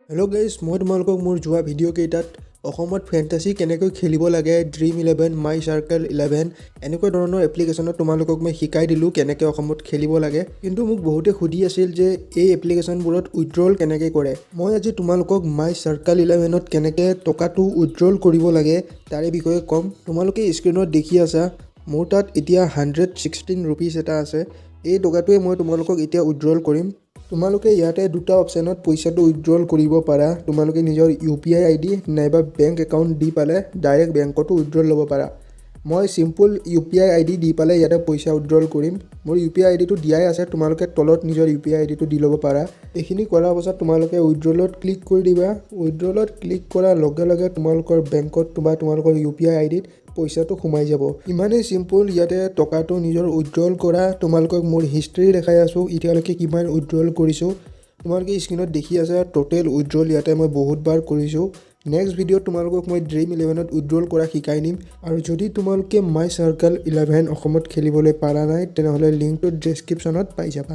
Hello' guys, মই তোমালোকক মোৰ যোৱা ভিডিঅ' কেইটাত অসমত ফেণ্টাচি কেনেকৈ খেলিব লাগে, ড্ৰিম11, মাই চাৰ্কেল 11 এনেকুৱা ধৰণৰ এপ্লিকেশ্যনত তোমালোকক মই শিকাই দিলোঁ কেনেকৈ অসমত খেলিব লাগে। কিন্তু মোক বহুতে সুধি আছিল যে এই এপ্লিকেশ্যনবোৰত উইথড্ৰল কেনেকৈ কৰে। মই আজি তোমালোকক মাই চাৰ্কেল 11ত কেনেকৈ টকাটো উইথড্ৰল কৰিব লাগে তাৰে বিষয়ে ক'ম। তোমালোকে স্ক্ৰীণত দেখি আছা, মোৰ তাত এতিয়া 116 ৰুপিজ এটা আছে। এই টকাটোৱে মই তোমালোকক এতিয়া উইথড্ৰল কৰিম। তোমালোকে ইয়াতে দুটা অপশ্যনত পইচাটো উইথড্ৰল কৰিব পাৰা। তোমালোকে নিজৰ UPI ID নাইবা বেংক একাউণ্ট দি পালে ডাইৰেক্ট বেংকতো উইথড্ৰল ল'ব পাৰা। মই চিম্পল UPI ID দি পালে ইয়াতে পইচা উইথড্ৰল কৰিম। মোৰ UPI ID টো দিয়াই আছে, তোমালোকে তলত নিজৰ UPI ID টো দি ল'ব পাৰা। এইখিনি কৰাৰ পাছত তোমালোকে উইথড্ৰলত ক্লিক কৰি দিবা। উইথড্ৰলত ক্লিক কৰাৰ লগে লগে তোমালোকৰ বেংকত বা তোমালোকৰ UPI ID ত পইচাটো সোমাই যাব। ইমানেই চিম্পল। ইয়াতে টকাটো নিজৰ উইথড্ৰল কৰা। তোমালোকক মোৰ হিষ্ট্ৰী দেখাই আছোঁ, এতিয়ালৈকে কিমান উইথড্ৰল কৰিছোঁ। তোমালোকে স্ক্ৰীণত দেখি আছা টোটেল উইথড্ৰল ইয়াতে মই বহুতবাৰ কৰিছোঁ। নেক্সট ভিডিঅ'ত তোমালোকক মই ড্ৰিম11ত উইথড্ৰল কৰা শিকাই দিম। আৰু যদি তোমালোকে মাই চাৰ্কেল 11 অসমত খেলিবলৈ পাৰা নাই তেনেহ'লে লিংকটো ডেছক্ৰিপশ্যনত পাই যাবা।